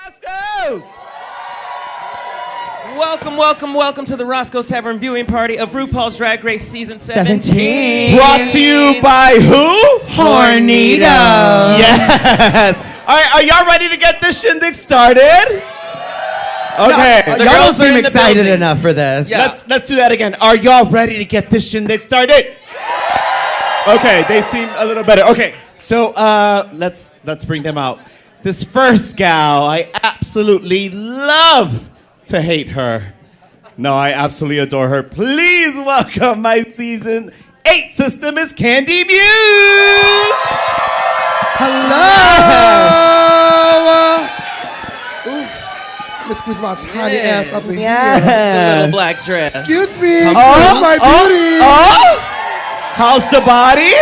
Roscoe's! Welcome to the Roscoe's Tavern viewing party of RuPaul's Drag Race Season 17. Brought to you by who? Hornito. Yes! Alright, are y'all ready to get this shindig started? Okay. Y'all don't seem excited enough for this. Yeah. Let's do that again. Are y'all ready to get this shindig started? Okay, they seem a little better. Okay, so let's bring them out. This first gal, I absolutely love to hate her. No, I absolutely adore her. Please welcome my season 8 sister, Miss Kandy Muse. Hello. Let me squeeze my tiny ass up in here. The little black dress. Excuse me. Oh, my beauty. How's the body?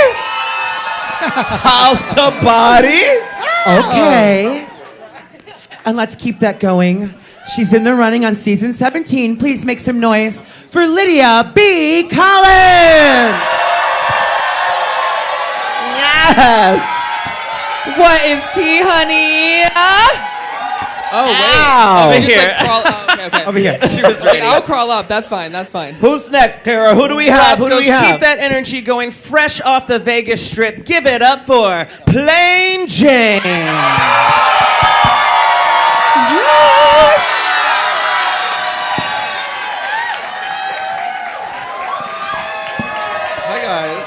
How's the body? Okay. And let's keep that going. She's in the running on season 17. Please make some noise for Lydia B. Kollins. Yes. What is tea, honey? Oh, wait. Ow. Over here. Okay. Over here. She was ready. I'll crawl up. That's fine. Who's next, Kara? Who do we have? Roscoe's, keep that energy going fresh off the Vegas Strip. Give it up for Plain Jane. Yes. Hi, guys.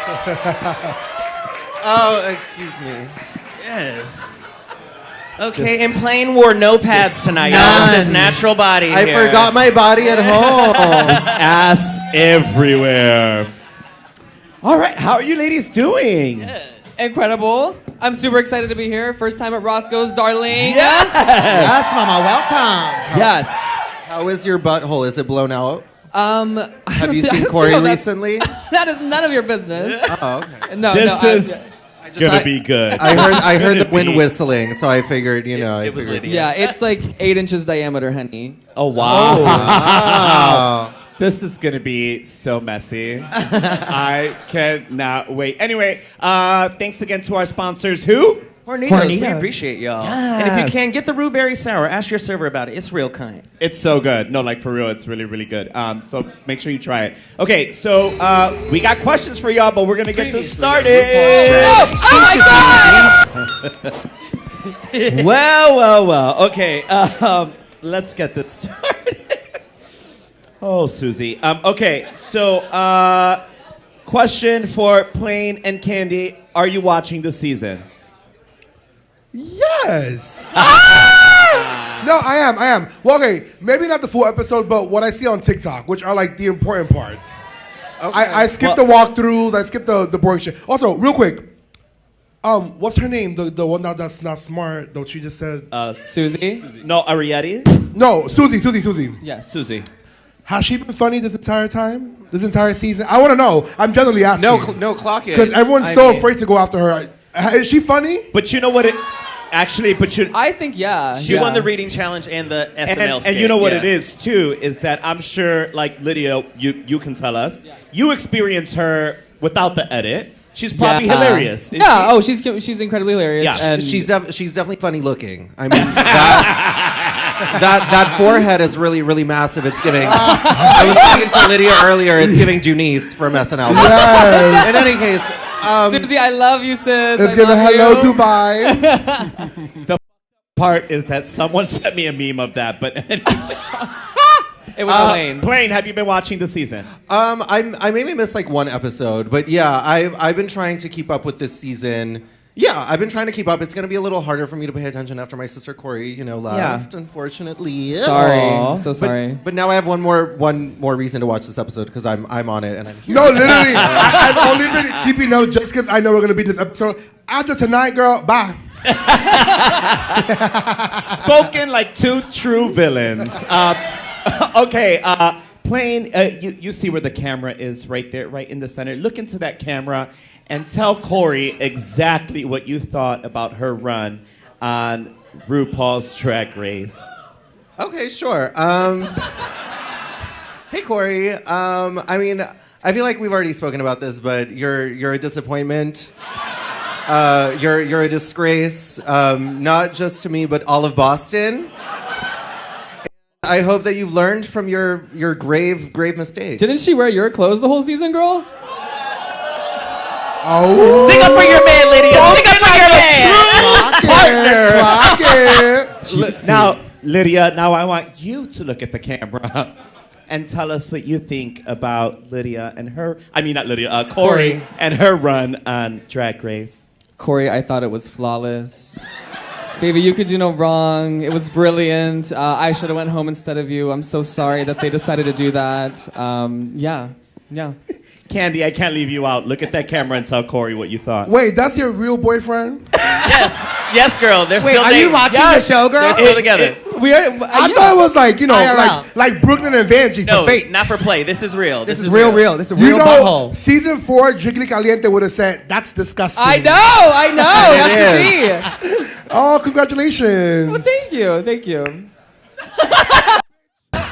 Oh, excuse me. Yes. Okay, and Plain wore no pads tonight. none. This is natural body I here. forgot my body at home. Ass everywhere. All right, how are you ladies doing? Incredible. I'm super excited to be here. First time at Roscoe's, darling. Yes, Mama. Welcome. Yes. How is your butthole? Is it blown out? Have you I seen don't Corey know, recently? That is none of your business. Oh, okay. This is gonna be good. I heard the Gonna wind be. whistling, so I figured, It was Lydia. Yeah, it's like 8 inches diameter, honey. Oh, wow. Wow. This is gonna be so messy. I cannot wait. Anyway, thanks again to our sponsors. Who? Hornitos. We Hornitos. appreciate y'all. Yes. And if you can, get the Rhueberry Sour. Ask your server about it. It's real kind. It's so good. No, like for real, it's really, really good. So make sure you try it. Okay, so we got questions for y'all, but we're gonna get this started. Oh my God! Well. Okay, let's get this started. Oh, Susie. Okay, so question for Plain and Kandy: are you watching the season? Yes. No, I am. Well, okay, maybe not the full episode, but what I see on TikTok, which are like the important parts. Okay. I skipped the walkthroughs. I skipped the boring shit. Also, real quick, what's her name? The one that's not smart, though she just said. Susie? No, Ariete? No, Susie. Yes. Susie. Has she been funny this entire time? This entire season? I want to know. I'm genuinely asking. No clock it. Because everyone's so afraid to go after her. Is she funny? But you know what it... Actually, I think, yeah. She won the reading challenge and the SNL skit. and you know what yeah. it is too is that I'm sure, like Lydia, you can tell us. You experience her without the edit. She's probably hilarious. Yeah. Oh, she's incredibly hilarious. Yeah. And she's definitely funny looking. I mean, that forehead is really, really massive. It's giving. I was talking to Lydia earlier. It's giving Junice from SNL. Yes. In any case, Susie, I love you, sis. It's I giving love hello you. Dubai. The part is that someone sent me a meme of that, but It was Elaine. Plain, have you been watching the season? I maybe missed like one episode, but yeah, I've been trying to keep up with this season. Yeah, I've been trying to keep up. It's going to be a little harder for me to pay attention after my sister Corey, left, unfortunately. Sorry. Aw. I'm so sorry. But now I have one more reason to watch this episode because I'm on it and I'm here. No, literally. I've only been keeping notes just because I know we're going to be this episode. After tonight, girl, bye. Spoken like two true villains. Okay, Plain, you see where the camera is right there, right in the center. Look into that camera and tell Corey exactly what you thought about her run on RuPaul's Drag Race. Okay, sure. Hey, Corey. I mean, I feel like we've already spoken about this, but you're a disappointment. You're a disgrace, not just to me, but all of Boston. I hope that you've learned from your grave mistakes. Didn't she wear your clothes the whole season, girl? Oh. Stick up for your man, Lydia. Stick up for your man. Clock it. Now, Lydia, now I want you to look at the camera and tell us what you think about Lydia and her, I mean not Lydia, Corey and her run on Drag Race. Corey, I thought it was flawless. Baby, you could do no wrong. It was brilliant. I should have went home instead of you. I'm so sorry that they decided to do that. Yeah. Kandy, I can't leave you out. Look at that camera and tell Corey what you thought. Wait, that's your real boyfriend? Yes, girl. They're still Are you watching the show, girl? They're still together. I thought it was like, like Brooklyn and Vanjie No, for fake. not for play. This is real. This is real. This is a You real know, butthole. season 4, Jiggly Caliente would have said, that's disgusting. I know. That's the tea. Oh, congratulations. Well, thank you.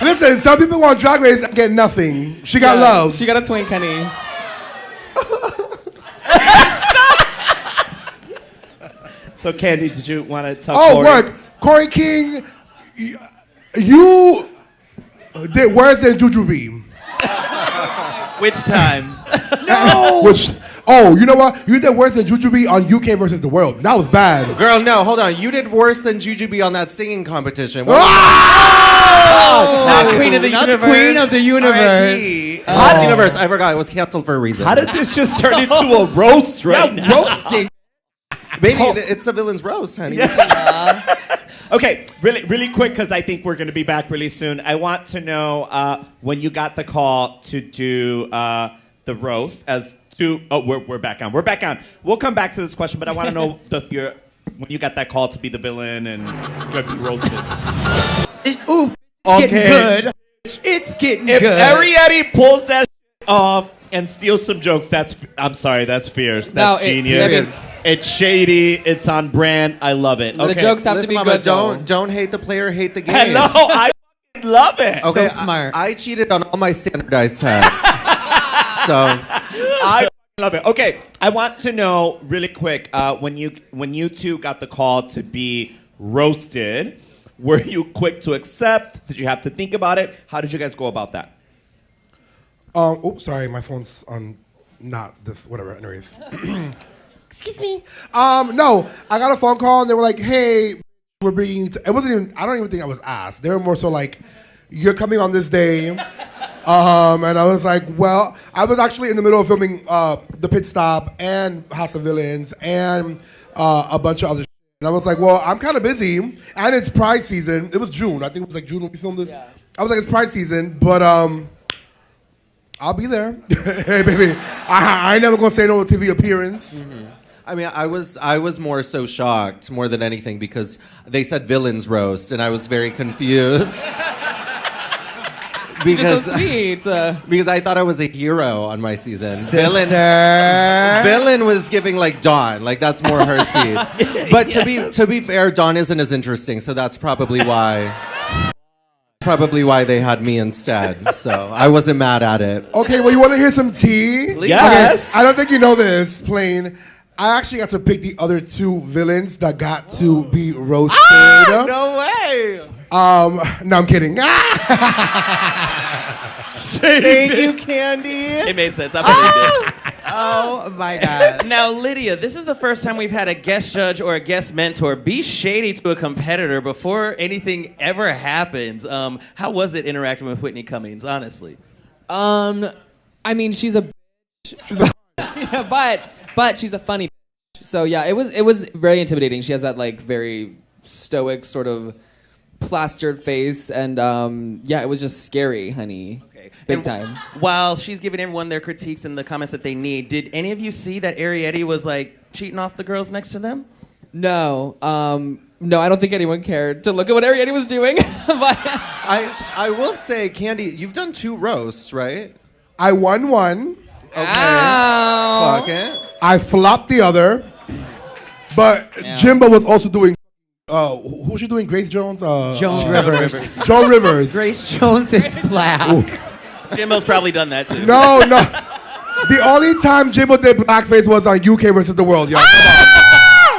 Listen, some people on Drag Race get nothing. She got love. She got a twink, honey. So, Kandy, did you want to tell Corey? Work. Corey King, you did worse than Jujubee. Which time? No. You know what? You did worse than Jujubee on UK versus the World. That was bad. Girl, no, hold on. You did worse than Jujubee on that singing competition. Not Queen of the Not Universe. Queen of the Universe. R.I.P. Hot Universe. I forgot. It was canceled for a reason. How did this just turn into a roast right now? Roasting. Baby, it's the villain's roast, honey. Okay, really quick, because I think we're going to be back really soon. I want to know when you got the call to do the roast as to... Oh, we're back on. We're back on. We'll come back to this question, but I want to know when you got that call to be the villain and you got roasted. Ooh, it's getting good. It's getting If good. Ariete pulls that off and steals some jokes, I'm sorry, that's fierce. That's genius. It's shady. It's on brand. I love it. Okay. The jokes have to be Mama, good, though. don't hate the player, hate the game. Hello, I love it. Okay, So smart. I cheated on all my standardized tests. So I love it. Okay, I want to know really quick when you two got the call to be roasted, were you quick to accept? Did you have to think about it? How did you guys go about that? Sorry, my phone's on. Not this. Whatever. Anyways. Excuse me. No, I got a phone call and they were like, "Hey, we're bringing." It wasn't even. I don't even think I was asked. They were more so like, "You're coming on this day." And I was like, well, I was actually in the middle of filming The Pit Stop and House of Villains and a bunch of other shit. And I was like, well, I'm kind of busy. And it's Pride season. It was June. I think it was like June when we filmed this. Yeah. I was like, it's Pride season, but I'll be there. Hey, baby. I ain't never going to say no TV appearance. Mm-hmm. I mean, I was more so shocked, more than anything, because they said villains roast, and I was very confused. Because so sweet. Because I thought I was a hero on my season. Sister. Villain was giving like Dawn, like that's more her speed. But to be fair, Dawn isn't as interesting, so that's probably why they had me instead. So I wasn't mad at it. Okay, well, you want to hear some tea? Yes. Okay, I don't think you know this, Plain. I actually got to pick the other two villains that got to be roasted. No way! No, I'm kidding. Thank you, Kandy. It made sense. I believed it. Oh my God. Now, Lydia, this is the first time we've had a guest judge or a guest mentor be shady to a competitor before anything ever happens. How was it interacting with Whitney Cummings, honestly? I mean, she's a bitch. Yeah, but she's a funny bitch. So yeah, it was very intimidating. She has that like very stoic sort of plastered face, and yeah, it was just scary, honey. Okay. Big time. While she's giving everyone their critiques and the comments that they need, did any of you see that Ariete was like cheating off the girls next to them? No. No, I don't think anyone cared to look at what Ariete was doing. But I will say, Kandy, you've done 2 roasts, right? I won one. Okay. Ow. Fuck it. I flopped the other. But Jimbo was also doing. Who was she doing? Grace Jones? Joan Rivers. Joan Rivers. Grace Jones is black. Jimbo's probably done that too. No. The only time Jimbo did blackface was on UK versus the World, y'all. Come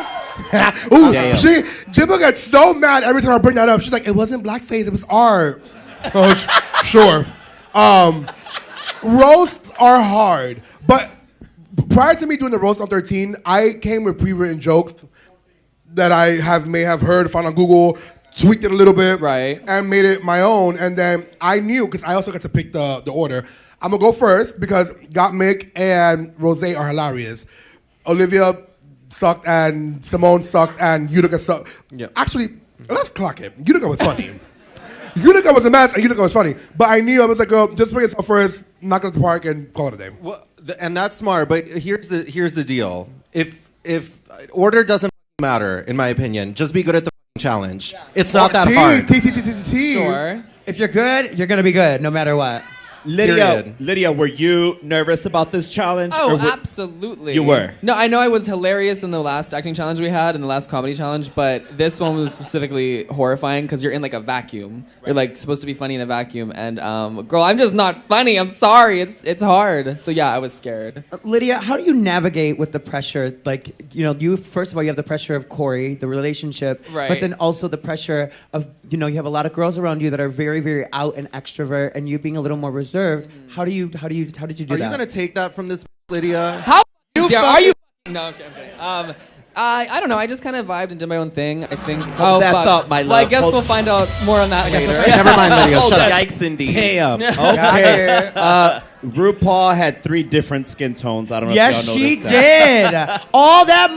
on. Ooh, Damn. Jimbo gets so mad every time I bring that up. She's like, it wasn't blackface, it was art. Oh, sure. Roasts are hard, but prior to me doing the roast on 13, I came with pre-written jokes that I may have heard, found on Google, tweaked it a little bit, right, and made it my own. And then I knew, because I also got to pick the order. I'm gonna go first because Gottmik and Rose are hilarious. Olivia sucked and Simone sucked and Utica sucked. Yep. Actually, let's clock it. Utica was funny. Utica was a mess and Utica was funny. But I knew I was like, just bring it first, knock it at the park, and call it a day. Well, and that's smart, but here's the deal. If order doesn't matter, in my opinion, just be good at the challenge. It's not that hard. Sure. If you're good, you're gonna be good, no matter what. Lydia, were you nervous about this challenge? Oh, absolutely. You were? No, I know I was hilarious in the last acting challenge we had, in the last comedy challenge, but this one was specifically horrifying because you're in like a vacuum. Right. You're like supposed to be funny in a vacuum, and girl, I'm just not funny. I'm sorry. It's hard. So yeah, I was scared. Lydia, how do you navigate with the pressure? Like, you first of all, you have the pressure of Corey, the relationship, right, but then also the pressure of, you have a lot of girls around you that are very, very out and extrovert, and you being a little more reserved. Mm-hmm. How did you do that? Are you gonna take that from this, Lydia? How are you? No, okay. I don't know. I just kind of vibed and did my own thing. I think. Oh, that thought, my love. Well, I guess we'll find out more on that later. Never mind, Lydia. Shut up. Yikes, indeed. Damn. Okay. RuPaul had 3 different skin tones. I don't know yes, if y'all she noticed that. did. All that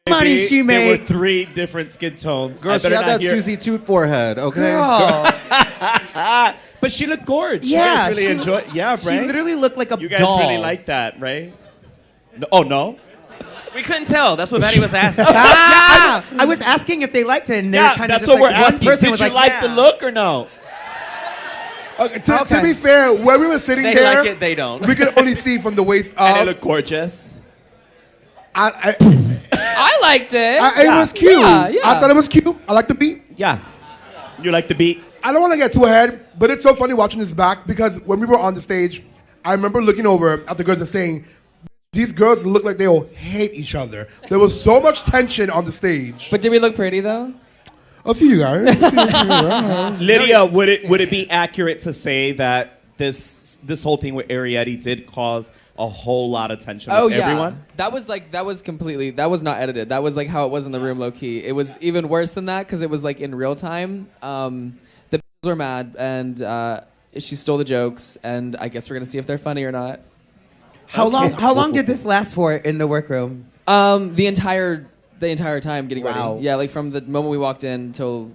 money she made. There were 3 different skin tones. Girl, she had that Susie Toot forehead, okay? Girl. But she looked gorgeous. Yeah, You guys really enjoyed. Yeah, right. She literally looked like a You guys doll. really liked that, right? No, oh no. We couldn't tell. That's what Batty was asking. I was asking if they liked it, and they were kind of that's just what like, we're one asking. person Did was you like yeah. the look or no? Okay, to be fair, when we were sitting They there, like it, they don't. we could only see from the waist up. And it looked gorgeous. I liked it. It was cute. Yeah, yeah. I thought it was cute. I like the beat. Yeah. You like the beat? I don't want to get too ahead, but it's so funny watching this back because when we were on the stage, I remember looking over at the girls and saying, these girls look like they'll hate each other. There was so much tension on the stage. But did we look pretty though? A few guys. Lydia, would it be accurate to say that this whole thing with Arietti did cause a whole lot of tension with everyone? That was not edited. That was like how it was in the room, low key. It was even worse than that because it was like in real time. The bitches were mad and she stole the jokes, and I guess we're gonna see if they're funny or not. How long did this last for in the workroom? The entire time getting Wow. ready. Yeah, like from the moment we walked in till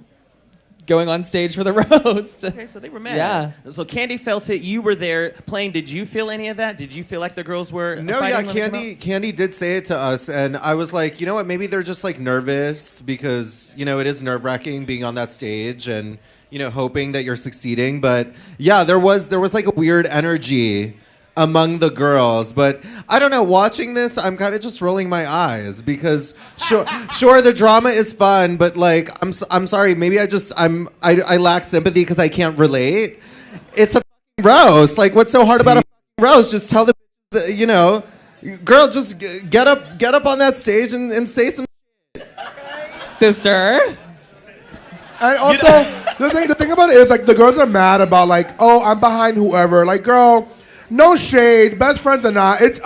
going on stage for the roast. Okay, so they were mad. Yeah. So Kandy felt it. You were there playing. Did you feel any of that? Did you feel like the girls were No, fighting yeah, when they came out? Kandy did say it to us, and I was like, you know what, maybe they're just like nervous because, it is nerve-wracking being on that stage and, hoping that you're succeeding. But yeah, there was like a weird energy among the girls, but I don't know, watching this, I'm kind of just rolling my eyes because sure the drama is fun, but like I'm sorry, maybe I lack sympathy because I can't relate. It's a roast. Like, what's so hard about a roast? Just tell the girl, just get up on that stage and say some Sister. And also, the thing about it is, like, the girls are mad about, like, oh, I'm behind whoever. Like, girl, no shade. Best friends or not. It's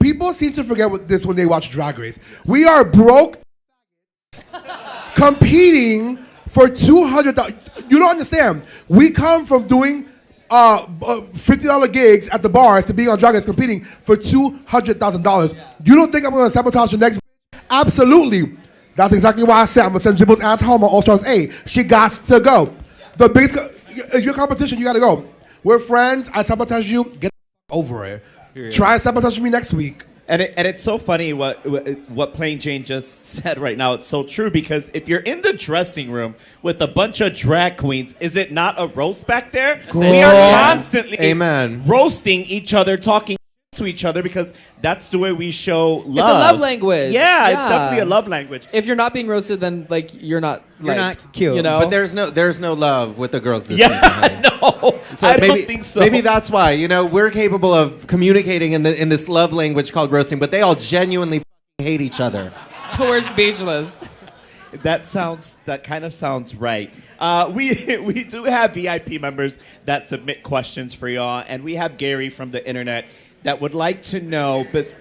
people seem to forget this when they watch Drag Race. We are broke competing for $200. You don't understand. We come from doing $50 gigs at the bars to being on Drag Race competing for $200,000. You don't think I'm going to sabotage the next? Absolutely. That's exactly why I said I'm going to send Jibble's ass home on All Stars 8. She got to go. The biggest, it's your competition, you got to go. We're friends. I sabotage you. Get over it. Period. Try and sabotage me next week. And it's so funny what Plain Jane just said right now. It's so true because if you're in the dressing room with a bunch of drag queens, is it not a roast back there? Girl. We are constantly roasting each other, talking to each other because that's the way we show love. It's a love language. Yeah, it's definitely a love language. If you're not being roasted, then like you're not cute. But there's no love with the girls this season. No, so I don't think so. Maybe that's why we're capable of communicating in this love language called roasting, but they all genuinely hate each other So we're speechless. That kind of sounds right. We do have VIP members that submit questions for y'all, and we have Gary from the internet that would like to know. But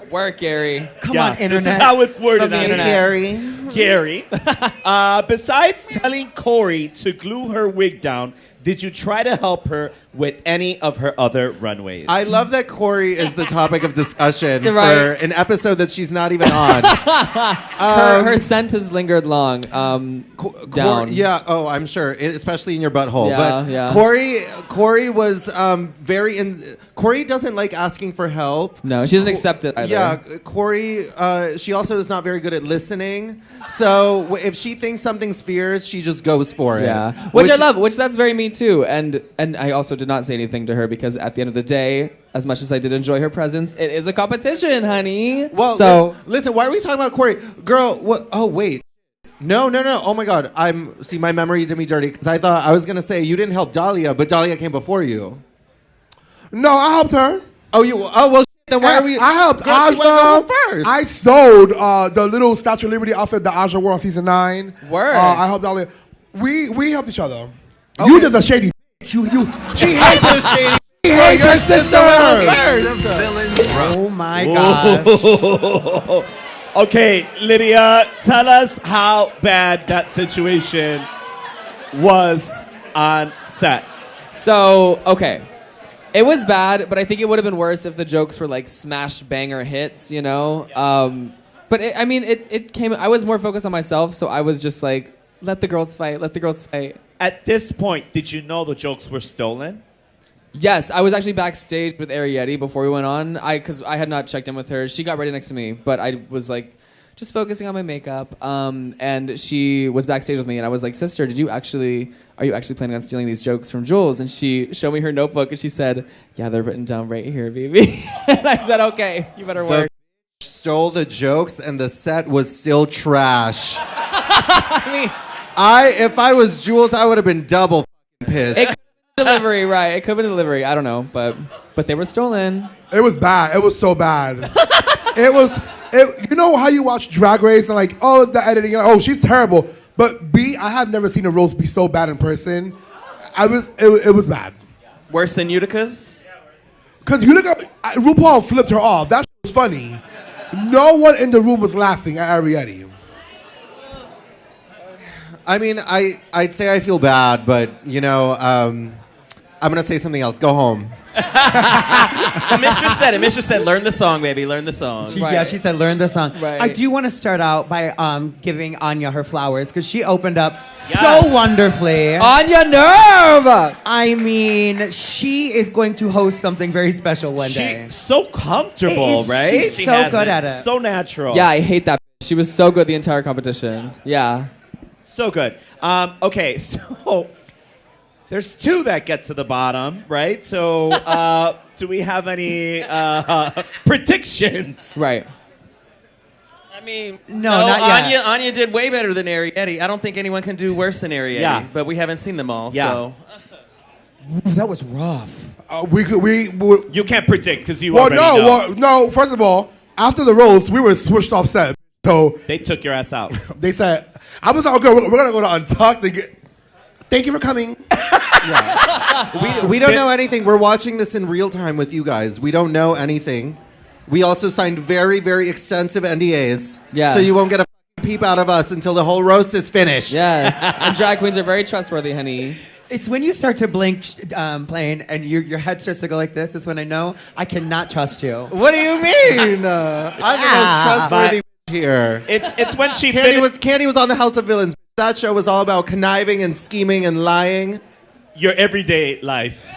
Work, Gary. Come on, internet. This is how it's worded. From the on internet. Gary. Besides telling Corey to glue her wig down, did you try to help her with any of her other runways? I love that Corey is the topic of discussion Right. for an episode that she's not even on. Her scent has lingered long. Down. Yeah, oh, I'm sure, especially in your butthole. Yeah, but yeah. Corey was Corey doesn't like asking for help. No, she doesn't accept it either. Yeah, Corey, she also is not very good at listening. So if she thinks something's fierce, she just goes for it. Yeah, which I love. Which that's very me too. And I also did not say anything to her because at the end of the day, as much as I did enjoy her presence, it is a competition, honey. Well, so listen, why are we talking about Corey? Girl, what? Oh, wait. No. Oh my God. My memory did me dirty because I thought I was going to say you didn't help Dahlia, but Dahlia came before you. No, I helped her. Then why are we? I helped Girl, she Aja. went first. I sewed the little Statue of Liberty outfit that Aja wore on season 9. Word. I helped Dahlia. We helped each other. You just a shady bitch. She hates her shady. She hates her sister. Oh my gosh. Okay, Lydia, tell us how bad that situation was on set. So, okay. It was bad, but I think it would have been worse if the jokes were like smash banger hits, you know? But it came, I was more focused on myself, so I was just like, let the girls fight. At this point, did you know the jokes were stolen? Yes, I was actually backstage with Arietti before we went on, because I had not checked in with her. She got ready next to me, but I was like, just focusing on my makeup. And she was backstage with me, and I was like, sister, are you actually planning on stealing these jokes from Jules? And she showed me her notebook, and she said, yeah, they're written down right here, baby. And I said, okay, you better work. Stole the jokes, and the set was still trash. I mean, If I was Jules, I would have been double pissed. it could be delivery, right? It could be delivery. I don't know, but they were stolen. It was bad. It was so bad. You know how you watch Drag Race and like, oh, it's the editing. Oh, she's terrible. But I have never seen a roast be so bad in person. It was bad. Worse than Utica's? Because RuPaul flipped her off. That was funny. No one in the room was laughing at Arietti. I mean, I'd say I feel bad, but, I'm going to say something else. Go home. The mistress said, learn the song, baby, learn the song. Yeah, she said, learn the song. Right. I do want to start out by giving Anya her flowers because she opened up so wonderfully. Anya Nerve! I mean, she is going to host something very special one day. She's so comfortable, right? She's so good at it. So natural. Yeah, I hate that. She was so good the entire competition. Yeah. So good. Okay, so there's 2 that get to the bottom, right? So do we have any predictions? Right. I mean, No, not yet. Anya did way better than Arietti. I don't think anyone can do worse than Arietti. Yeah. But we haven't seen them all, Yeah. so. Ooh, that was rough. You can't predict because you already know. No. First of all, after the roast, we were switched off set. So They took your ass out. they said, I was like, okay, we're going to go to Untucked. Thank you for coming. We don't know anything. We're watching this in real time with you guys. We don't know anything. We also signed very, very extensive NDAs. Yes. So you won't get a peep out of us until the whole roast is finished. Yes. And drag queens are very trustworthy, honey. It's when you start to blink playing and your head starts to go like this is when I know I cannot trust you. What do you mean? I'm the most trustworthy here. It's when she Kandy was on the House of Villains. That show was all about conniving and scheming and lying. Your everyday life.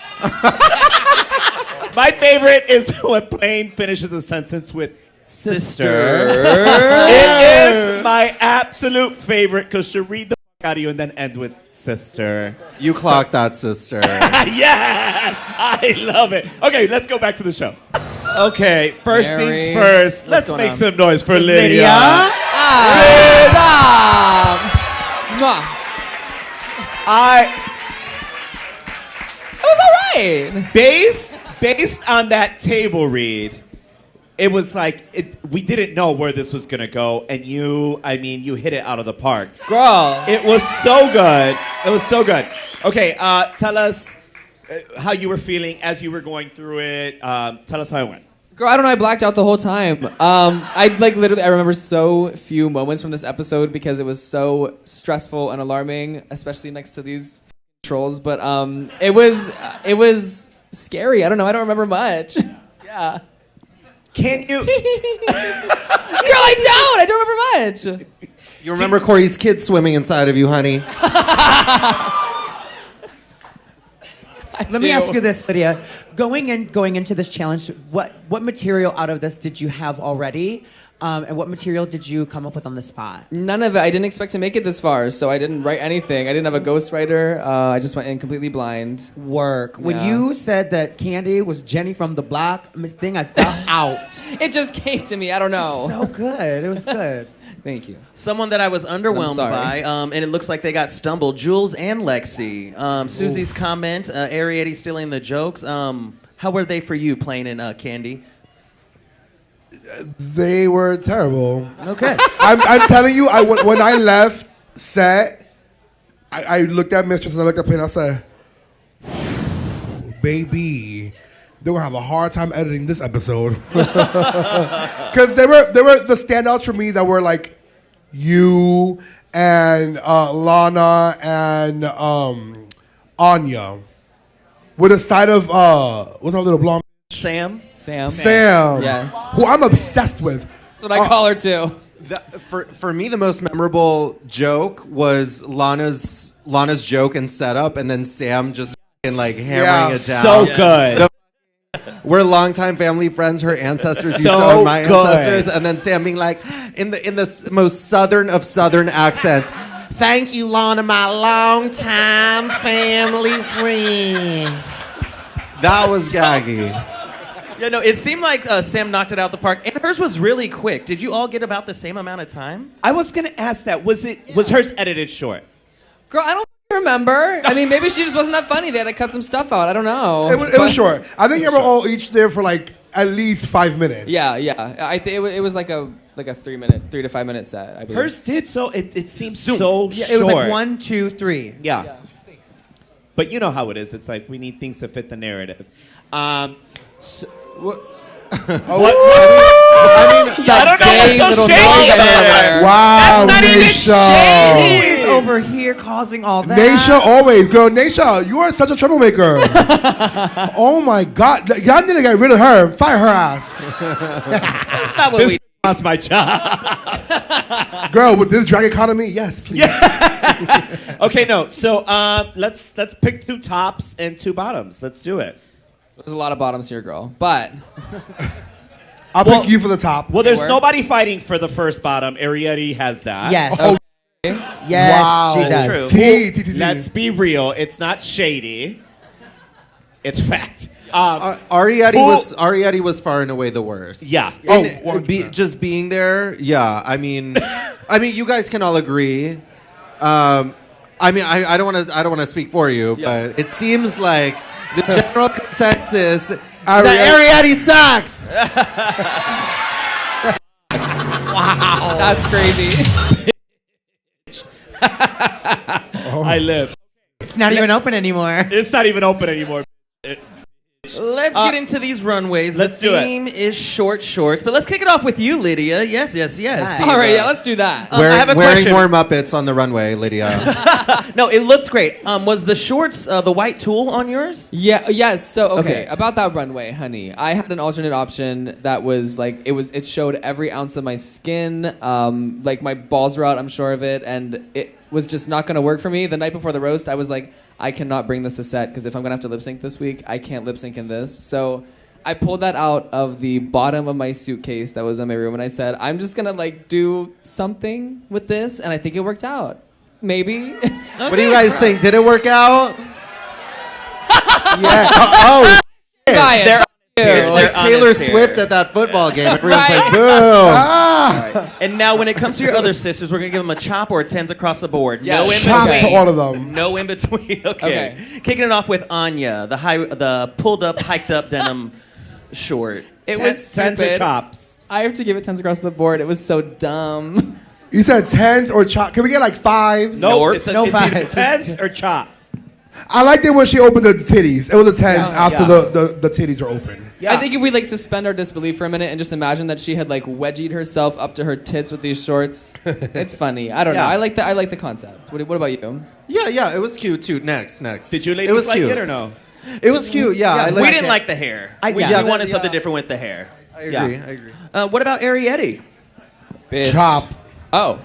My favorite is when Plain finishes a sentence with sister. It is my absolute favorite because she'll read the fuck out of you and then end with sister. You clocked that, sister. Yes! I love it. Okay, let's go back to the show. Okay, first Mary. things first. Let's going make on? some noise for Lydia. Stop! Mwah. It was all right. Based on that table read, it was like we didn't know where this was gonna go, and you hit it out of the park, Girl. It was so good. It was so good. Okay, tell us how you were feeling as you were going through it. Tell us how it went. Girl, I don't know. I blacked out the whole time. I remember so few moments from this episode because it was so stressful and alarming, especially next to these trolls. But it was scary. I don't know. I don't remember much. Yeah. Can you? Girl, I don't remember much. You remember Corey's kids swimming inside of you, honey? Let me ask you this, Lydia. Going into this challenge, what material out of this did you have already? And what material did you come up with on the spot? None of it. I didn't expect to make it this far, so I didn't write anything. I didn't have a ghostwriter. I just went in completely blind. Work. When Yeah. you said that Kandy was Jenny from the block, Miss Thing, I fell out. It just came to me. I don't know. So good. It was good. Thank you. Someone that I was underwhelmed sorry. by, and it looks like they got stumbled. Jules and Lexi. Susie's comment, Arietti stealing the jokes. How were they for you playing in Kandy? They were terrible. Okay. I'm telling you, when I left set, I looked at Mistress and I looked at Payne and I said, baby, they're gonna have a hard time editing this episode. Because they were the standouts for me that were like you and Lana and Anya. With a side of what's our little blonde? Sam? Sam. Yes. Who I'm obsessed with. That's what I call her too. For me, the most memorable joke was Lana's joke and setup, and then Sam just like hammering it down. So good. We're longtime family friends. Her ancestors used to So own my good. ancestors, and then Sam being like, in the most southern of southern accents. Thank you, Lana, my longtime family friend. That was gaggy. Yeah, no, it seemed like Sam knocked it out the park, and hers was really quick. Did you all get about the same amount of time? I was gonna ask that. Was hers edited short? Girl, I don't remember. I mean, maybe she just wasn't that funny. They had to cut some stuff out. I don't know. It was short. I think you were all each there for like at least 5 minutes. Yeah. I think it was like a 3 to 5 minute set. I believe. Hers did so. It seemed so Yeah, short. it was like 1, 2, 3. Yeah. But you know how it is. It's like we need things to fit the narrative. What? I I don't know what's so shady about it. Wow, That's not even Naysha. He's over here causing all that. Naysha always. Girl, Naysha, you are such a troublemaker. Oh my God. Y'all need to get rid of her. Fire her ass. That's not what we... Lost my job. Girl, with this drag economy, yes, please. Okay, no. So let's pick 2 tops and 2 bottoms. Let's do it. There's a lot of bottoms here, girl. But I'll pick you for the top. Well, there's Where? nobody fighting for the first bottom. Arietti has that. Yes. Oh, Yes, wow. she does. True. T. Let's be real. It's not shady. It's fact. Arietti was far and away the worst. Yeah. And just being there, yeah. I mean, you guys can all agree. I don't want to speak for you, but it seems like the general consensus that Arietti sucks. wow, that's crazy. I live. It's not even open anymore. It's not even open anymore. Let's get into these runways. Let's the do it. theme is short shorts, but let's kick it off with you, Lydia. Yes. Hi. Diva. All right, yeah, let's do that. I have a Wearing question. more Muppets on the runway, Lydia. No, it looks great. Was the shorts the white tulle on yours? Yes. So Okay. about that runway, honey. I had an alternate option that was like it showed every ounce of my skin. Like my balls were out, I'm sure of it, and it was just not going to work for me. The night before the roast, I was like, I cannot bring this to set because if I'm going to have to lip sync this week, I can't lip sync in this. So I pulled that out of the bottom of my suitcase that was in my room, and I said, I'm just going to like do something with this, and I think it worked out. Maybe. What do you guys think? Did it work out? Yeah. Ryan, It's like They're Taylor honest here. Swift at that football game. Everyone's Right. like, boo. And now, when it comes to your other sisters, we're gonna give them a chop or a tens across the board. Yes. No in Chop between. to all of them. No in between. Okay. Okay. Kicking it off with Anya, the pulled up, hiked up denim short. It was Tens or stupid. chops? I have to give it 10s across the board. It was so dumb. You said 10s or chop. Can we get like 5s? No, Nope. it's No either fives. tens or chop. I liked it when she opened the titties. It was the 10s after yeah. the titties were open. Yeah. I think if we like suspend our disbelief for a minute and just imagine that she had like wedgied herself up to her tits with these shorts, it's funny. I don't know. Yeah. I like the concept. What about you? Yeah, it was cute too. Next. Did you ladies It was like cute. it or no? It was cute. Yeah, I We liked didn't it. like the hair. We yeah. wanted Yeah. something different with the hair. I agree. What about Arietti? Bitch. Chop. Oh.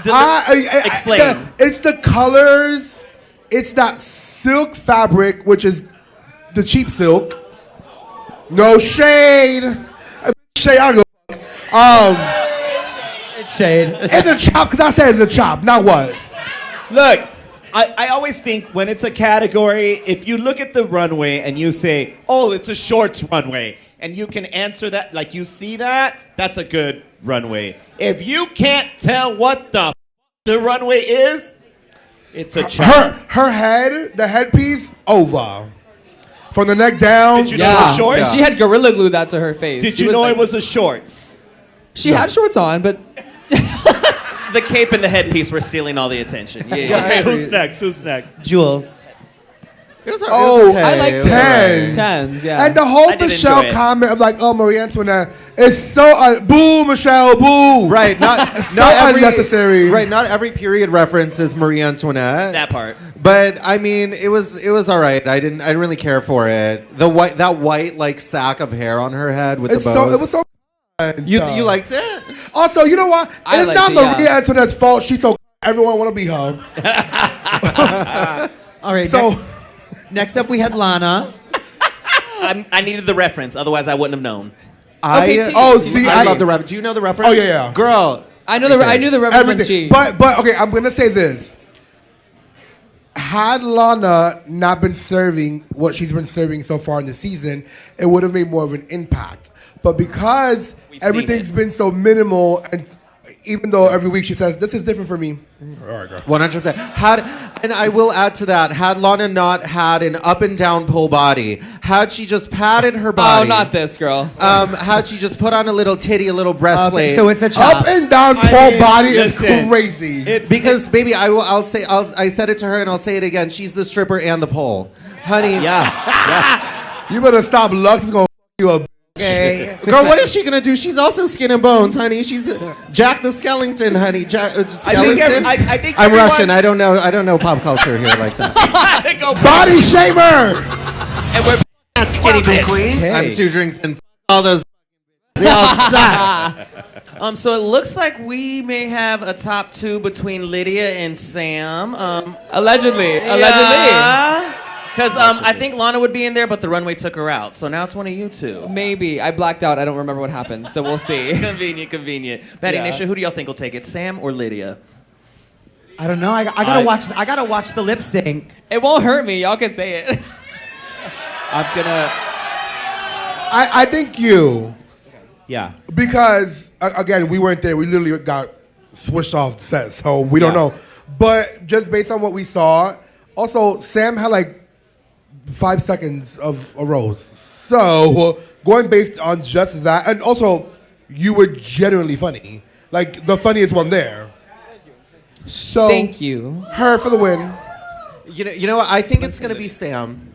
Explain. It's the colors. It's that silk fabric, which is the cheap silk. No shade. Shade. I don't give a fuck. It's shade. It's a chop because I said it's a chop. Now what? Look, I always think when it's a category, if you look at the runway and you say, oh, it's a shorts runway, and you can answer that, like you see that, that's a good runway. If you can't tell what the runway is, it's a chop. Her head, the headpiece, over. From the neck down. Did you know it was shorts? And she had Gorilla Glue that to her face. Did She you know like- it was a shorts? She had shorts on, but The cape and the headpiece were stealing all the attention. Yeah. Okay, who's next? Who's next? Jules. It was, Oh, okay. I like It was alright. 10s, yeah. And the whole I did Michelle enjoy it. comment of like, oh, Marie Antoinette is so boo, Michelle, boo. Right, not So every unnecessary. Right, not every period reference is Marie Antoinette. That part. But I mean, it was all right. I didn't really care for it. That white like sack of hair on her head with It's the bows. so, it was so. you liked it? Also, you know what? I It's liked not it, Marie yeah. Antoinette's fault. She's so everyone want to be her. All right. So- Next up, we had Lana. I needed the reference, otherwise I wouldn't have known. Okay, I love the reference. Do you know the reference? Oh, yeah. Girl. I knew the reference when Everything. she. But okay, I'm gonna say this. Had Lana not been serving what she's been serving so far in the season, it would have made more of an impact. But because We've seen everything's it. been so minimal, and even though every week she says this is different for me, all right, girl. 100%. And I will add to that, had Lana not had an up and down pull body, had she just padded her body. Oh, not this girl. Had she just put on a little titty, a little breastplate. Okay, so it's a chop. Up and down I pole mean, body listen, is crazy. It's because, baby, I said it to her and I'll say it again. She's the stripper and the pole. Honey. yeah. You better stop. Lux is gonna f- you up. Okay. Girl, what is she gonna do? She's also skin and bones, honey. She's Jack the Skellington, honey. Skellington. I think I'm everyone- Russian. I don't know pop culture here like that. Body shamer. And we're That skinny queen. Hey. I'm 2 drinks and all those. They all suck. so it looks like we may have a top 2 between Lydia and Sam. Allegedly. Because I think Lana would be in there, but the runway took her out. So now it's one of you two. Maybe. I blacked out. I don't remember what happened, so we'll see. Convenient. Batty, Yeah. Naysha, who do y'all think will take it, Sam or Lydia? I don't know. I gotta watch. I gotta watch the lip sync. It won't hurt me. Y'all can say it. I'm gonna. I think you. Yeah. Because again, we weren't there. We literally got switched off the set, so we don't know. But just based on what we saw, also Sam had like 5 seconds of a rose. So going based on just that, and also you were genuinely funny, like the funniest one there. So Thank you. her for the win. You know what? I think it's gonna be Sam.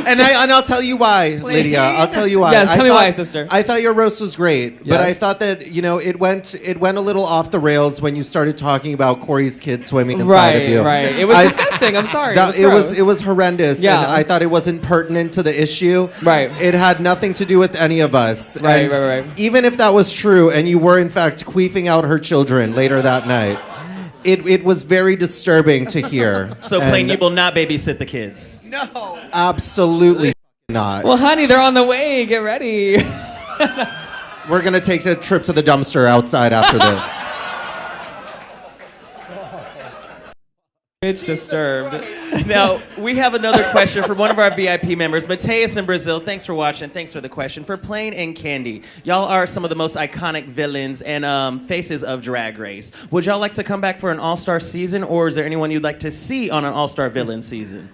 And I'll tell you why, Lydia. I'll tell you why. Yes, tell me why, sister. I thought your roast was great, but I Yes. thought that it went a little off the rails when you started talking about Corey's kid swimming inside Right, of you. right. It was disgusting. I'm sorry. It was horrendous. Yeah. And I thought it wasn't pertinent to the issue. Right. It had nothing to do with any of us. Right, And right. even if that was true, and you were in fact queefing out her children later that night. It was very disturbing to hear. So And plain you will not babysit the kids. absolutely not. Well, honey, they're on the way. Get ready. We're gonna take a trip to the dumpster outside after this. Bitch disturbed. Now, we have another question from one of our VIP members, Mateus in Brazil. Thanks for watching. Thanks for the question. For Plain and Kandy, y'all are some of the most iconic villains and faces of Drag Race. Would y'all like to come back for an all-star season, or is there anyone you'd like to see on an all-star villain season?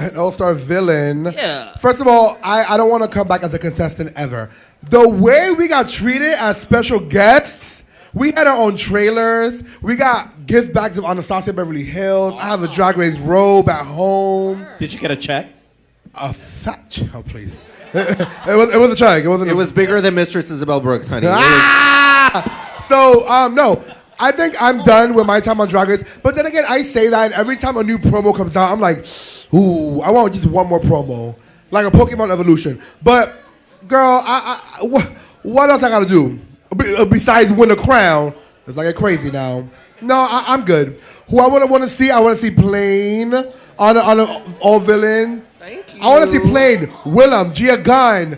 an all-star villain. Yeah. First of all, I don't want to come back as a contestant ever. The way we got treated as special guests, we had our own trailers. We got gift bags of Anastasia Beverly Hills. I have a Drag Race robe at home. Did you get a check? A fat check, oh, please. It was a check. It was bigger than Mistress Isabel Brooks, honey. So, no. I think I'm done with my time on Drag Race. But then again, I say that, and every time a new promo comes out, I'm like, ooh, I want just one more promo. Like a Pokemon evolution. But, girl, what else I gotta do? Besides win a crown. It's like crazy now. No, I'm good. Who I want to see Plain on an all-villain. Thank you. I want to see Plain, Willem, Gia Gunn,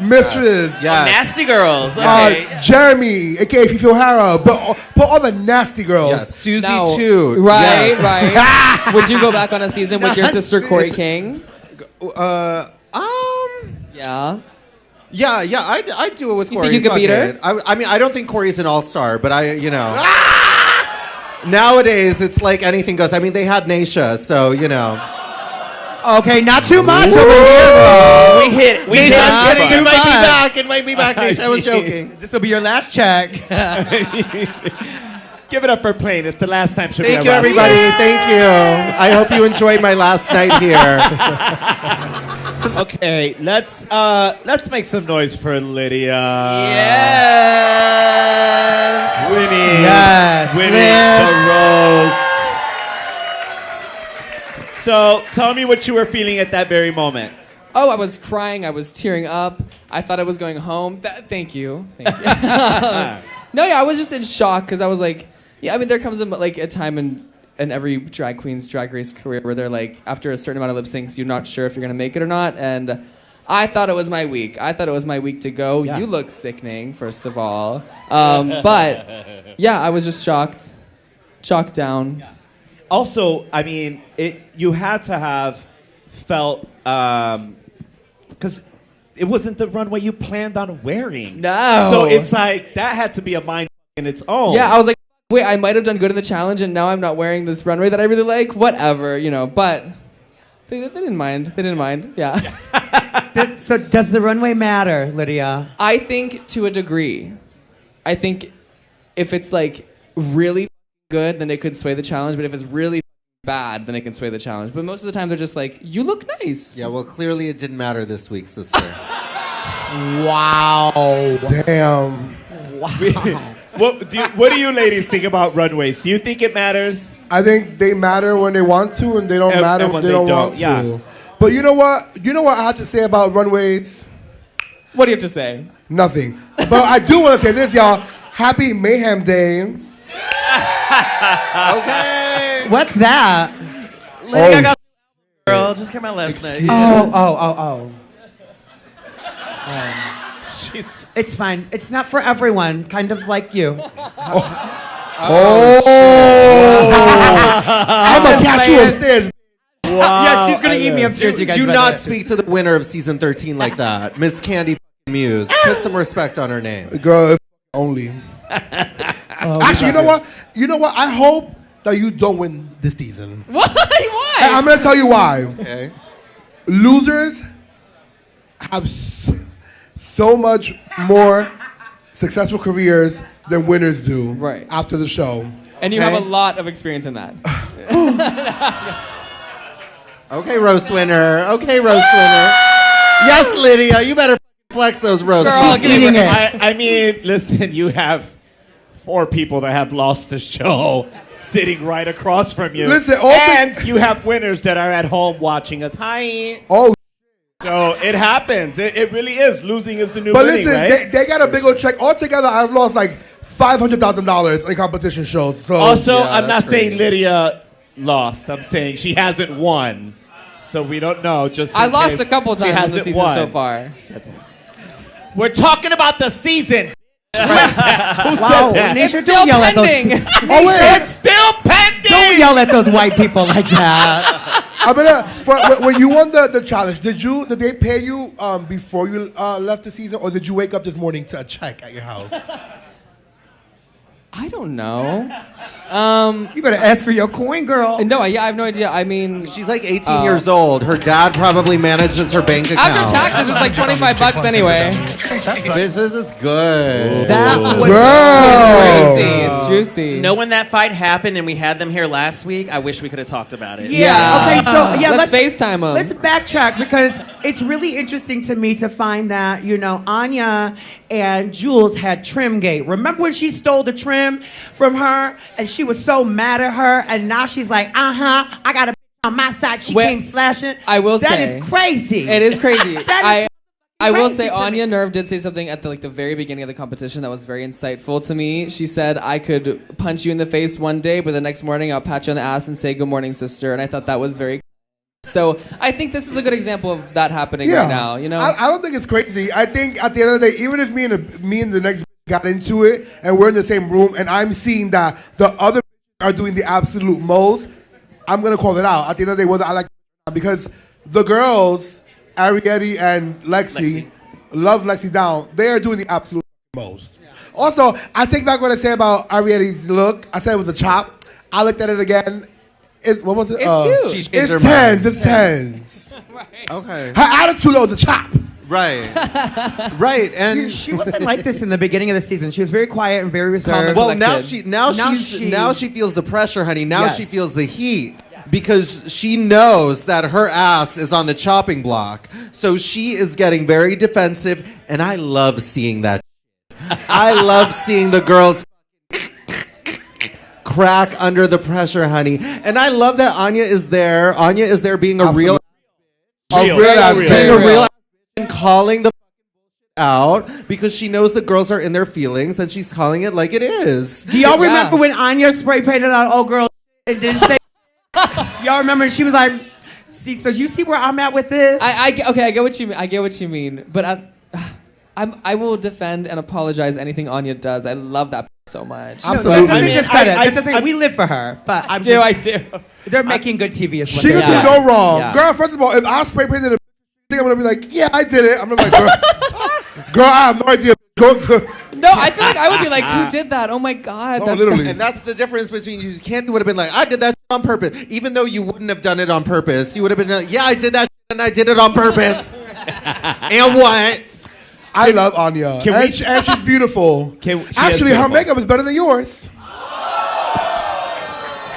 Mistress. Yes. Nasty girls. Okay. Jeremy, aka Fifi O'Hara, but all the nasty girls. Yes. Susie No. too. Right, Yes. right. Would you go back on a season with your sister Corey King? Yeah. Yeah, I'd do it with Corey. think you could Fuck beat her? it. I mean, I don't think Corey's an all-star, but nowadays it's like anything goes. I mean, they had Naysha, so, Okay, not too much over here, bro. We hit. We hit. Not It too might be much. back. It might be back, Naysha. I was joking. This will be your last check. Give it up for Plain. It's the last time she'll be Thank you, around. everybody. Thank you. I hope you enjoyed my last night here. Okay, let's make some noise for Lydia. Yes. Winning. Yes. Winning the rose. So tell me what you were feeling at that very moment. Oh, I was crying. I was tearing up. I thought I was going home. Thank you. Thank you. No, yeah, I was just in shock because I was like, yeah, I mean, there comes a time in every drag queen's drag race career where they're like, after a certain amount of lip syncs, you're not sure if you're going to make it or not. And I thought it was my week. I thought it was my week to go. Yeah. You look sickening, first of all. But yeah, I was just shocked. Shocked down. Yeah. Also, I mean, you had to have felt, because it wasn't the runway you planned on wearing. No. So it's like, that had to be a mind in its own. Yeah, I was like, wait, I might have done good in the challenge, and now I'm not wearing this runway that I really like. Whatever, but they didn't mind. They didn't mind. Yeah. So does the runway matter, Lydia? I think to a degree. I think if it's like really good, then it could sway the challenge. But if it's really bad, then it can sway the challenge. But most of the time, they're just like, you look nice. Yeah, well, clearly it didn't matter this week, sister. Wow. Damn. What do you ladies think about runways? Do you think it matters? I think they matter when they want to, and they don't matter when they don't want yeah. to. But you know what? You know what I have to say about runways? What do you have to say? Nothing. But I do want to say this, y'all. Happy Mayhem Day. Okay. What's that? Lydia got girl. Just came out last night. Oh. She's It's fine. It's not for everyone. Kind of like you. I'm going to catch you upstairs. wow. Yes, she's gonna eat me upstairs. You guys Do better. not speak to the winner of season 13 like that. Miss Kandy Muse. Put some respect on her name. Girl, only. Actually, you know what? I hope that you don't win this season. Why? Why? And I'm going to tell you why. Okay. Losers have so much more successful careers than winners do Right. after the show. And you Okay. have a lot of experience in that. Okay, roast winner. Okay, roast winner. Yes, Lydia, you better flex those roasts. Girl, She's eating it. I mean, listen, you have 4 people that have lost the show sitting right across from you. Listen, and you have winners that are at home watching us. Hi. Oh, So it happens. It really is. Losing is the new but winning, listen, right? they got a big old check. Altogether, I've lost like $500,000 in competition shows. So Also, Yeah, I'm not that's saying great. Lydia lost. I'm saying she hasn't won. So we don't know. Just I in lost case a couple she times in the hasn't season won. so far. We're talking about the season. Who said Wow, that? Naysha, It's still don't yell at those. pending. Oh, wait. It's still pending. Don't yell at those white people like that. I mean, when you won the challenge, did they pay you before you left the season, or did you wake up this morning to a check at your house? I don't know. You better ask for your coin, girl. No, yeah, I have no idea. I mean, She's like 18 years old. Her dad probably manages her bank account. after taxes, it's like $25 anyway. This is good. That was Crazy. It's juicy. Know when that fight happened and we had them here last week? I wish we could have talked about it. Yeah. Okay, so let's FaceTime them. Let's backtrack because it's really interesting to me to find that, Anya and Jules had Trimgate. Remember when she stole the trim from her and she was so mad at her and now she's like, I got a on my side. She came slashing. I will say. That is crazy. It is crazy. I will crazy say to Anya me. Nerve did say something at the very beginning of the competition that was very insightful to me. She said, I could punch you in the face one day, but the next morning I'll pat you on the ass and say, good morning, sister. And I thought that was very so I think this is a good example of that happening right now, I don't think it's crazy. I think at the end of the day, even if me and the next got into it and we're in the same room and I'm seeing that the other are doing the absolute most, I'm going to call it out. At the end of the day, whether I like it, because the girls, Ariette and Lexi, love Lexi down. They are doing the absolute most. Yeah. Also, I take back what I said about Ariette's look. I said it was a chop. I looked at it again. What was it? It's cute. It's tens. It's tens. Right. Okay. Her attitude was a chop. Right. Right. And She wasn't like this in the beginning of the season. She was very quiet and very reserved. well, now she feels the pressure, honey. Now she feels the heat. Because she knows that her ass is on the chopping block. So she is getting very defensive, and I love seeing that. I love seeing the girls crack under the pressure, honey. And I love that Anya is there. Anya is there being a real and calling the out because she knows the girls are in their feelings, and she's calling it like it is. Do y'all remember when Anya spray painted on old girl and didn't say? Y'all remember she was like, "See, so you see where I'm at with this?" I get what you mean. I get what you mean, but I will defend and apologize anything Anya does. I love that so much. Absolutely. That doesn't discredit. We live for her, but I do. They're making good TV as well. She can do no wrong. Yeah. Girl, first of all, if I spray painted a thing, I'm going to be like, yeah, I did it. I'm going to be like, girl, I have no idea. No, I feel like I would be like, who did that? Oh my God. Oh, literally. And that's the difference between you. Candy would have been like, I did that on purpose. Even though you wouldn't have done it on purpose. You would have been like, yeah, I did that and I did it on purpose. And what? I love Anya. And she's beautiful. Actually, her makeup is better than yours.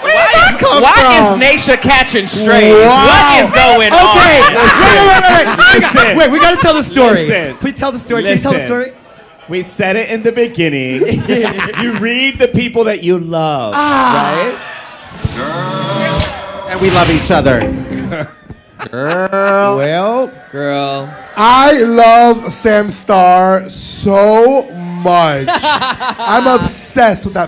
Why is Naysha catching strays? What is going on? Wait, we got to tell the story. Listen. Please tell the story. Can you tell the story? We said it in the beginning. You read the people that you love, right? And we love each other. Girl. I love Sam Starr so much. I'm obsessed with that.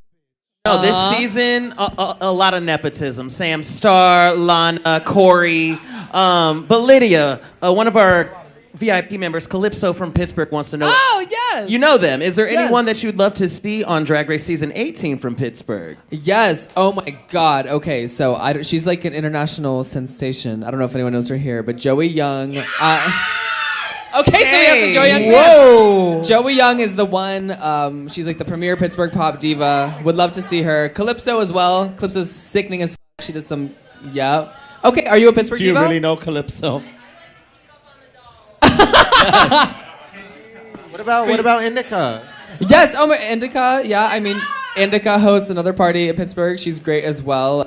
No, this season, a lot of nepotism. Sam Starr, Lana, Corey. But Lydia, one of our VIP members, Calypso from Pittsburgh, wants to know. Oh, yes. You know them. Is there anyone that you'd love to see on Drag Race Season 18 from Pittsburgh? Yes. Oh, my God. Okay, so she's like an international sensation. I don't know if anyone knows her here, but Joey Young. Okay, so we have some Joey Young. Whoa. Joey Young is the one. She's like the premier Pittsburgh pop diva. Would love to see her. Calypso as well. Calypso's sickening as f***. She does some, Okay, are you a Pittsburgh diva? Do you really know Calypso? What about Indica? Yes, Indica. Yeah, I mean, Indica hosts another party in Pittsburgh. She's great as well.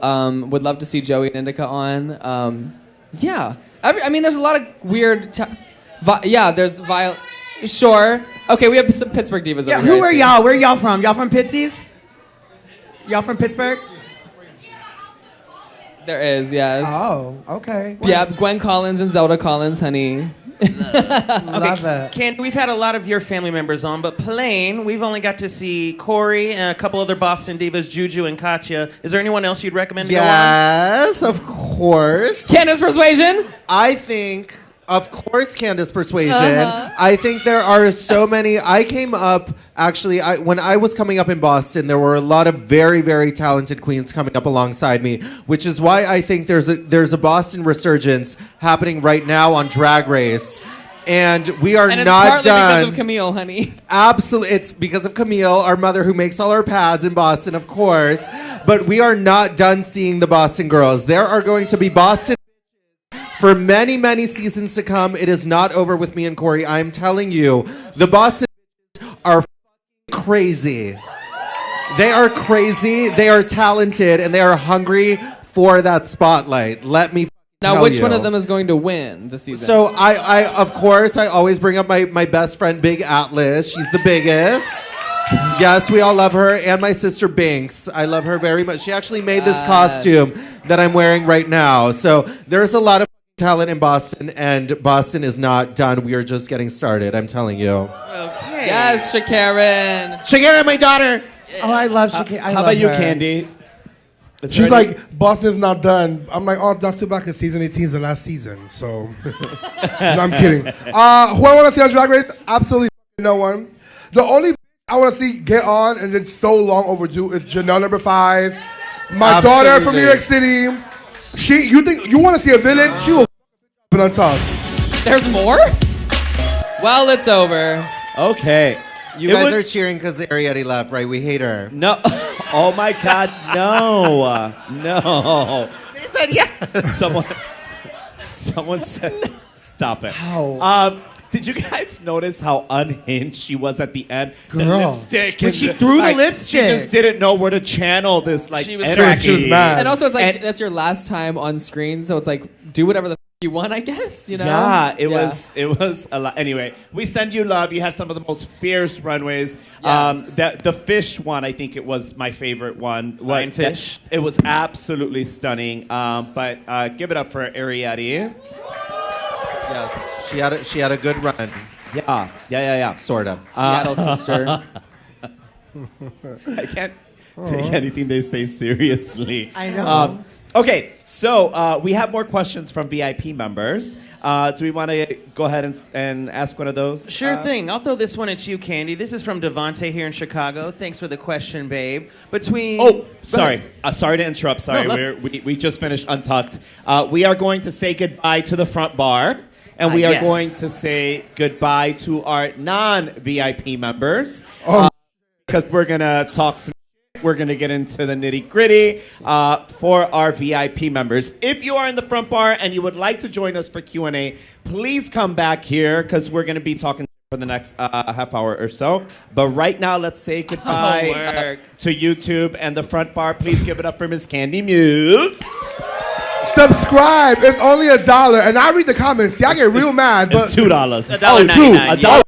Would love to see Joey and Indica on. Yeah. I mean, there's a lot of weird... there's Sure. Okay, we have some Pittsburgh divas over here. Who are y'all? Where are y'all from? Y'all from Pitsies? Y'all from Pittsburgh? There is, yes. Oh, okay. Yeah, Gwen Kollins and Zelda Kollins, honey. Love it. Ken, we've had a lot of your family members on, but plain, we've only got to see Corey and a couple other Boston divas, Juju and Katya. Is there anyone else you'd recommend to go on? Yes, of course. Candace Persuasion? I think, of course, Candace Persuasion. I think there are so many. I came up, actually, when I was coming up in Boston, there were a lot of very, very talented queens coming up alongside me, which is why I think there's a Boston resurgence happening right now on Drag Race. And we are And it's not partly done. because of Camille, honey. Absolutely. It's because of Camille, our mother who makes all our pads in Boston, of course. But we are not done seeing the Boston girls. There are going to be Boston for many, many seasons to come. It is not over with me and Corey. I'm telling you, the Boston are crazy. They are crazy, they are talented, and they are hungry for that spotlight. Let me Now, tell which you. one of them is going to win this season? So I of course, I always bring up my best friend, Big Atlas. She's the biggest. Yes, we all love her. And my sister, Binks. I love her very much. She actually made this costume that I'm wearing right now. So there's a lot of talent in Boston, and Boston is not done. We are just getting started, I'm telling you. Okay. Yes, Shakaren. Shakira, my daughter! Oh, I love Shakira. How about you, Kandy? Is She's there any- like, Boston's not done. I'm like, oh, that's still back in season 18 is the last season. So, no, I'm kidding. Who I want to see on Drag Race? Absolutely no one. The only I want to see get on, and it's so long overdue, is Janelle number 5. My daughter from New York City. You think you want to see a villain? She will on top. There's more? Well, it's over. Okay. You guys are cheering because the Arietti left, right? We hate her. No. Oh my God, no. No. They said yes. Someone said, stop it. How? Did you guys notice how unhinged she was at the end? Girl. The lipstick. When and she threw the She lipstick. just didn't know where to channel this, like, She was energy. She was mad. And also, it's like, And- that's your last time on screen, so it's like, do whatever the you want, I guess, you know? Yeah, it was a lot. Anyway, we send you love. You had some of the most fierce runways. Yes. The fish one, I think it was my favorite one. Lionfish. It was absolutely stunning. But give it up for Arietti. Yes, she had a good run, Yeah. sort of. Seattle sister. I can't take anything they say seriously. I know. Okay, so we have more questions from VIP members. Do we want to go ahead and ask one of those? Sure thing. I'll throw this one at you, Kandy. This is from Devontae here in Chicago. Thanks for the question, babe. Oh, sorry. Sorry to interrupt. Sorry, No, we just finished Untucked. We are going to say goodbye to the front bar, and we are Yes. going to say goodbye to our non-VIP members. Because we're going to talk some shit. We're going to get into the nitty-gritty for our VIP members. If you are in the front bar and you would like to join us for Q&A, please come back here because we're going to be talking for the next half hour or so. But right now, let's say goodbye to YouTube and the front bar. Please give it up for Miss Kandy Muse. Subscribe. It's only $1, and I read the comments. Y'all get real mad, but It's $2. $1.99.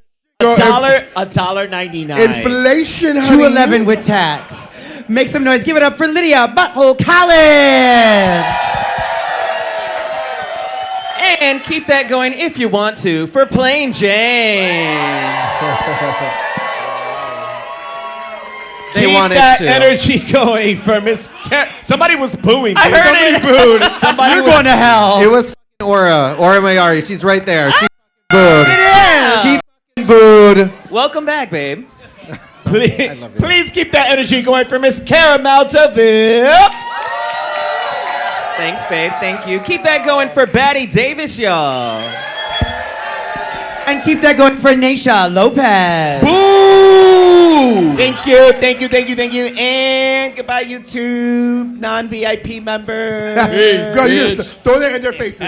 $1.99. Inflation, honey. $2.11 with tax. Make some noise. Give it up for Lydia Butthole Kollins. And keep that going if you want to for Plain Jane. They Keep wanted that to. energy going for Miss Somebody was booing. I heard Somebody it. booed. Somebody You're was- going to hell. It was Aura Mayari. She's right there. She booed. It is. She booed. Welcome back, babe. Please, love you. please keep that energy going for Miss Caramel Tavip. Thanks, babe. Thank you. Keep that going for Batty Davis, y'all. And keep that going for Naysha Lopez. Boo! Thank you, thank you, thank you, thank you. And goodbye, YouTube non-VIP members. So you just throw that in their faces.